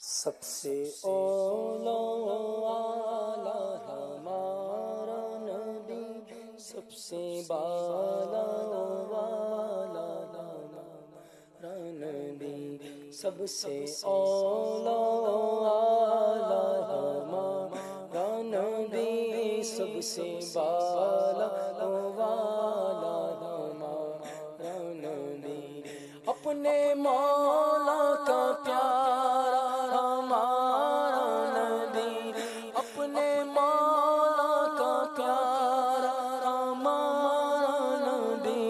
سب سے اولا والا ہمارا نبی، سب سے بالا والا ہمارا نبی، سب سے اولا والا ہمارا نبی، سب سے بالا والا ہمارا نبی، اپنے مولا کا پیارا ہمارا نبی، اپنے مولا کا پیارا ہمارا نبی،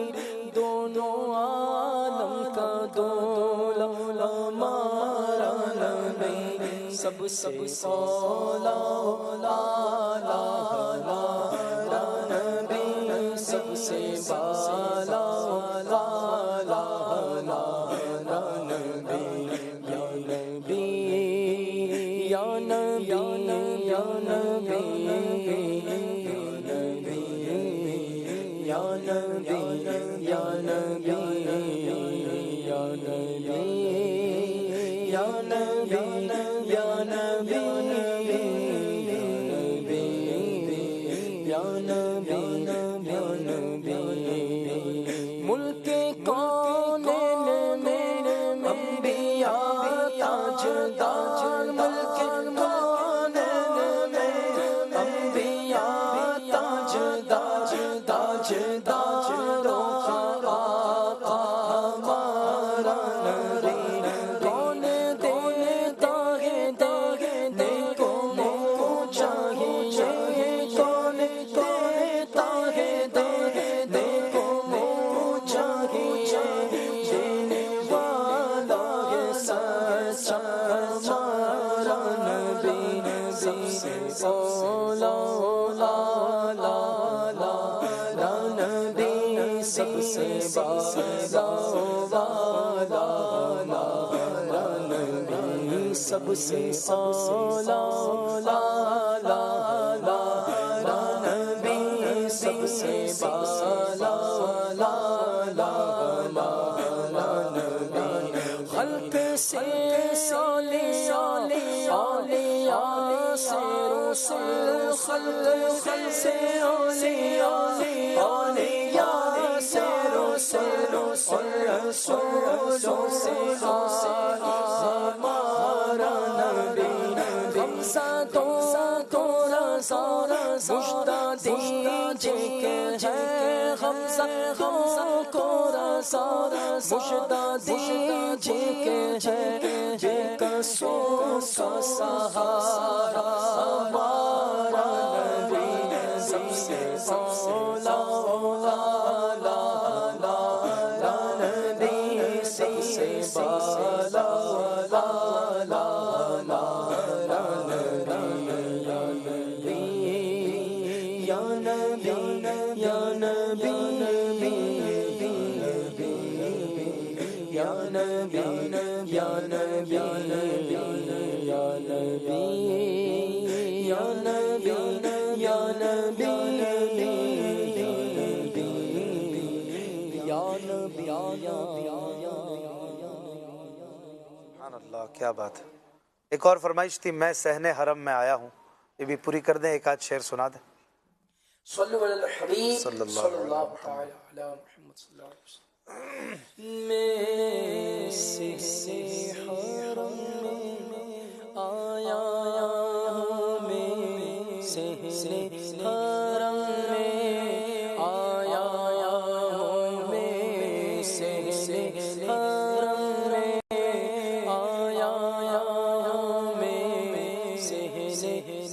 دونوں عالم کا دولا ہمارا نبی، سب سے اولا والا ہمارا نبی، سب سے بالا والا ہمارا نبی، یا نبی یا نبی یا نبی یا نبی یا نبی یا نبی یا نبی یا نبی یا نبی یا نبی، ملک کونین میں انبیاء تاجدار، ملک کونین میں انبیاء تاجدار، تاجداروں کا آقا ہمارا نبی، کون دیتا ہے دینے کو منہ چاہیے، کون دیتا ہے دینے کو منہ چاہیے، دینے والا ہے سچا ہمارا نبی، سب سے اولا والا نبی، سب سے بالا والا ہمارا نبی، سب سے اولا والا نبی، سب سے بالا والا ہمارا نبی، خلق سے اولیاء سے رسول، خلق سے اولیاء سے رسول، رسولوں سے ہمارا نبی، غمزدوں کو رضا مجدہ دیجیے ہے، غمزدوں کو رضا مجدہ دیجیے ہے، بے قصوں کا سہارا ہمارا نبی، سب سے اولا والا نبی، سب سے بالا والا ہمارا نبی، یا نبی یا نبی یا نبی یا نبی یا نبی یا نبی یا نبی سبحان اللہ، کیا بات ہے۔ ایک اور فرمائش تھی، میں صحن حرم میں آیا ہوں، یہ بھی پوری کر دیں، ایک آدھ شعر سنا دیں۔ صلو علی الحبیب صلی اللہ صلی اللہ علیہ تعالی علی محمد صلی اللہ علیہ وسلم، میں صحن حرم میں آیا ہوں، میں صحن حرم میں آیا ہوں، میں صحن حرم میں آیا ہوں، میں صحن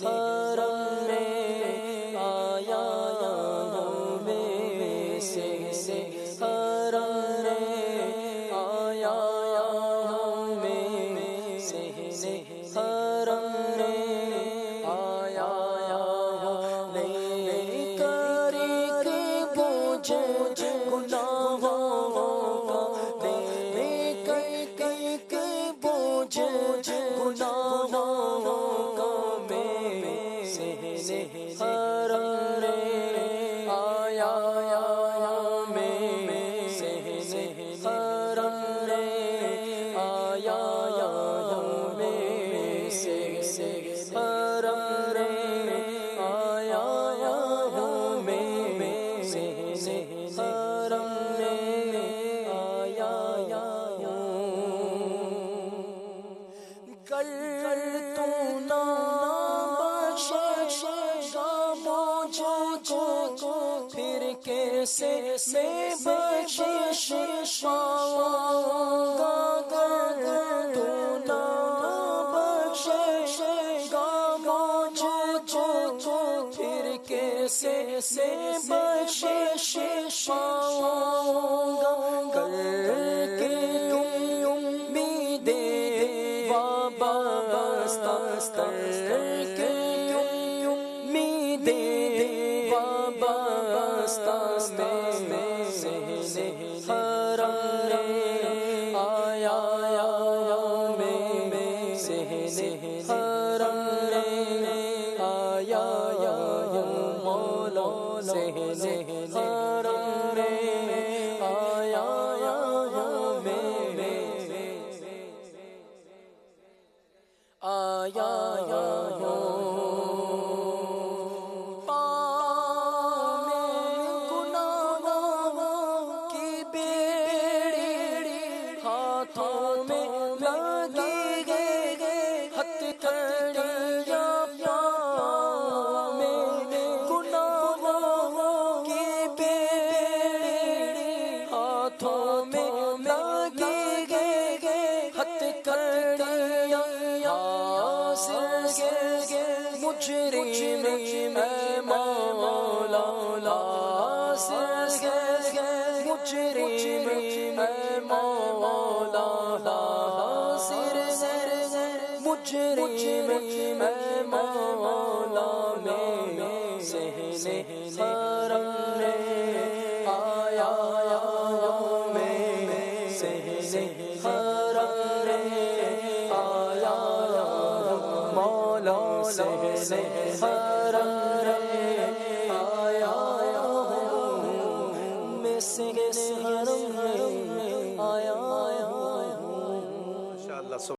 حرم میں آیا ہوں، میں صحن حرم میں آیا ہوں، میں صحن حرم میں آیا ہوں، لے کر کے بوجھ گناہوں کا، لے کر کے بوجھ گناہوں کا، میں صحن حرم میں آیا ہوں، میں صحن حرم میں آیا ہوں، میں کر تو نہ بخشے گا مجھ کو پھر کیسے میں بخشش پاؤں گا گر تو نہ بخشے گا مجھ کو پھر کیسے میں بخشش پاؤں گا کر کے امیدیں وابستہ کر کے امیدیں وابستہ میں صحن حرم آیا میں صحن حرم آیا مولا صحن حرم آیا آیا کی بیڑی ہاتھوں میں لگی گئے ہتھ کڑیاں پاؤں میں گناہوں کی بیڑی ہاتھوں میں لگی گئے ہتھ کڑیاں مجرم میں مولا مجرم میں مولا مجرم میں مولا میں صحن حرم آیا میں صحن حرم آیا مولا صحن حرم آیا میں صحن حرم